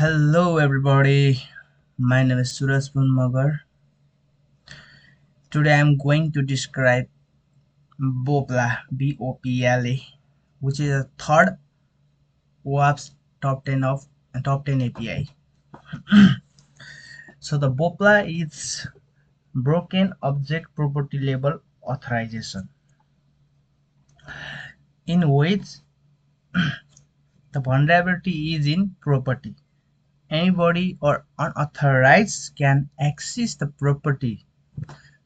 Hello everybody, my name is Suraj-SOC. Today I am going to describe BOPLA, BOPLA, which is a third OWASP top 10 API. So the BOPLA is Broken Object Property Level Authorization, in which the vulnerability is in property. Anybody or unauthorized can access the property,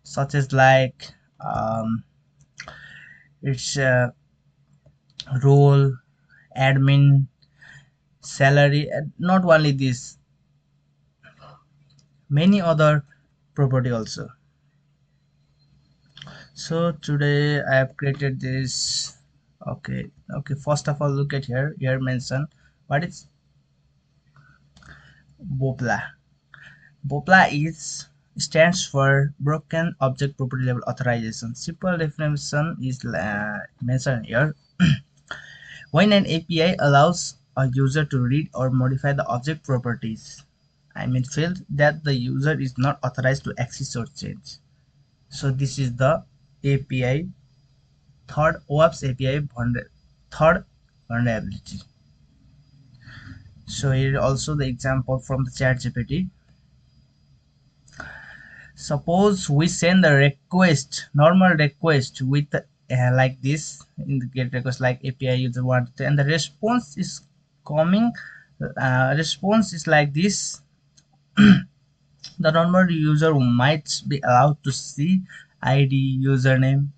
such as like its role, admin, salary, and not only this, many other property also. So today I have created this. Okay, first of all, look at here mention what is BOPLA. BOPLA is stands for Broken Object Property Level Authorization. Simple definition is mentioned here. When an API allows a user to read or modify the object properties, field that the user is not authorized to access or change. So this is the API, third OWASP API third vulnerability. So here also the example from the ChatGPT. Suppose we send a request, normal request with like this in the get request like API user want, and the response is coming. Response is like this. The normal user might be allowed to see ID, username,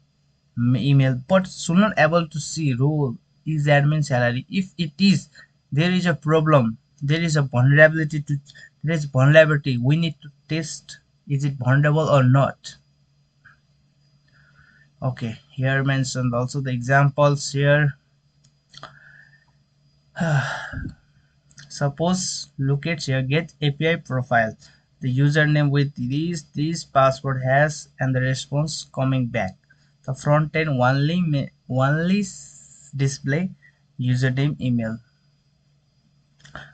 email, but should not able to see role, is admin, salary. If it is, there is a problem. There is a vulnerability to there is vulnerability. We need to test, is it vulnerable or not. Okay, here mentioned also the examples here. Suppose look at here, get API profile, the username with this password has, and the response coming back. The front end only display username, email.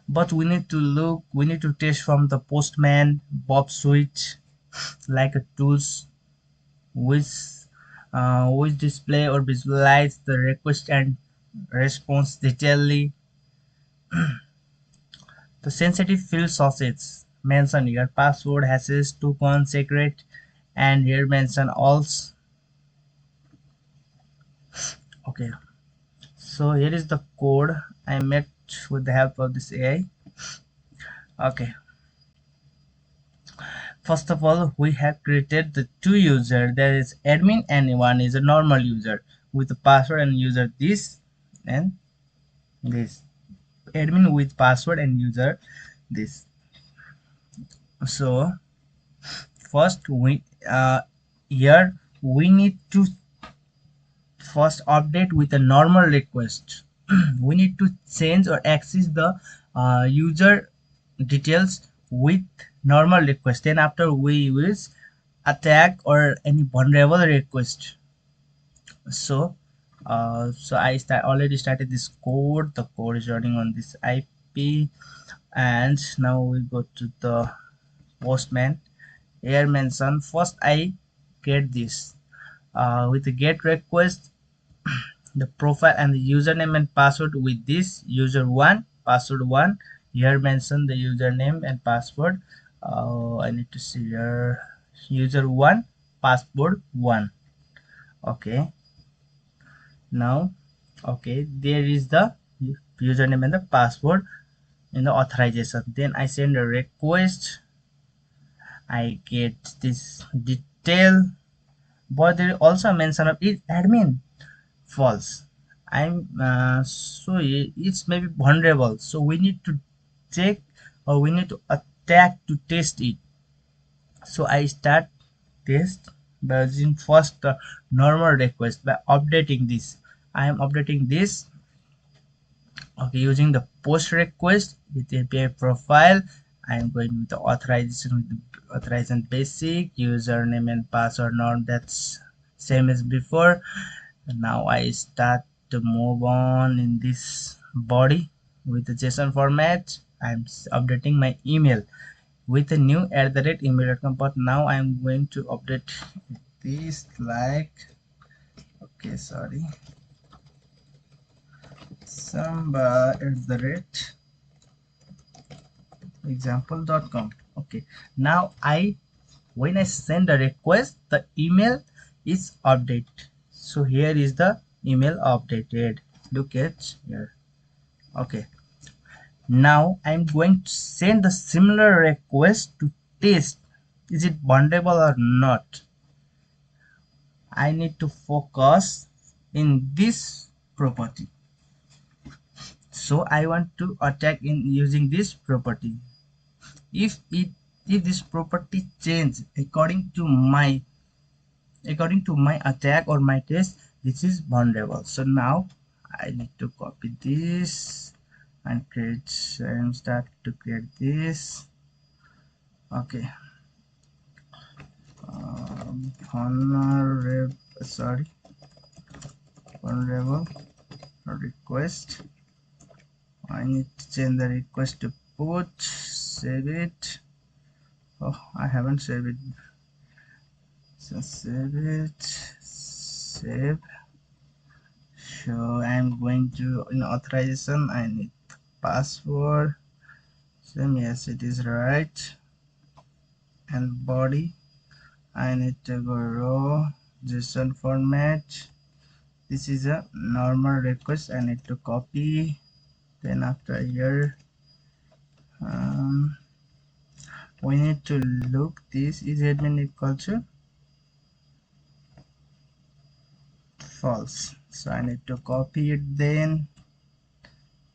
But we need to test from the Postman, BOPLA, like a tools which display or visualize the request and response detailedly. The sensitive field sources mention your password, hashes, token, secret, and here mention also. Okay, so here is the code I made with the help of this AI. Okay, first of all, we have created the two users, there is admin and one is a normal user with the password and user this and this. Admin with password and user this. So first here we need to first update with a normal request. We need to change or access the user details with normal request, then after we use attack or any vulnerable request. So I already started this code. The code is running on this IP, and now we go to the Postman. Here mention first I get this with the get request, the profile and the username and password with this user1 password1. Here mention the username and password. I need to see here user1 password1. Okay, now okay, there is the username and the password in the authorization. Then I send a request, I get this detail, but there also mention of is admin, false. So it's maybe vulnerable, so we need to check or we need to attack to test it. So I start test by using first the normal request by updating this. I am updating this. Okay, using the post request with API profile. I am going with the authorization with the authorization basic, username and password norm, that's same as before. Now I start to move on in this body with the JSON format. I'm updating my email with a new @email.com, but now I'm going to update this like, okay, sorry, samba @example.com. Okay, now when I send a request, the email is updated. So here is the email updated. Look at here. Okay, now I'm going to send the similar request to test is it vulnerable or not. I need to focus in this property. So I want to attack in using this property. If this property change according to my attack or my test, this is vulnerable. So now I need to copy this and start to create this. Okay, vulnerable, sorry, vulnerable request. I need to change the request to put, save it. Oh, I haven't saved it. So save it, save. So I'm going to in authorization I need password. Same, yes, it is right. And body I need to go raw JSON format. This is a normal request. I need to copy. Then after here, we need to look this is admin equal to false. So I need to copy it. Then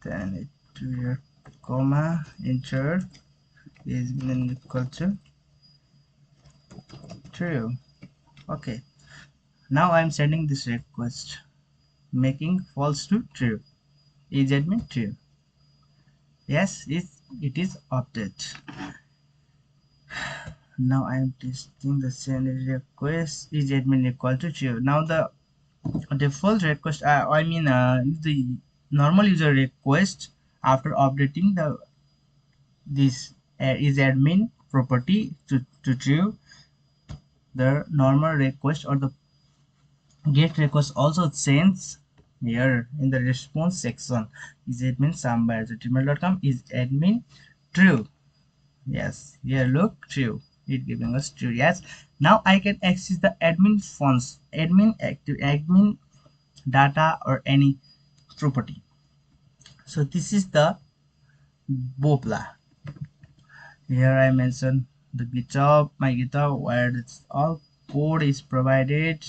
it to here comma enter is equal to true. Okay, now I'm sending this request making false to true. Is admin true? Yes, it is update. Now I am testing the send request is admin equal to true. Now the default request, the normal user request after updating the this is admin property to true, the normal request or the get request also sends here in the response section is admin samba@gmail.com is admin true. Yes, here look true, it giving us true. Yes, now I can access the admin funds, admin active, admin data or any property. So this is the BOPLA. Here I mentioned the GitHub, my GitHub, where it's all code is provided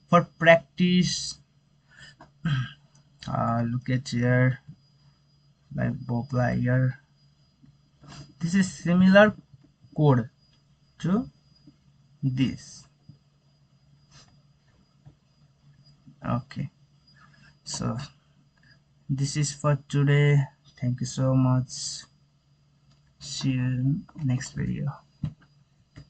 for practice. Look at here, like BOPLA here. This is similar code to this. Okay, so this is for today. Thank you so much. See you in next video.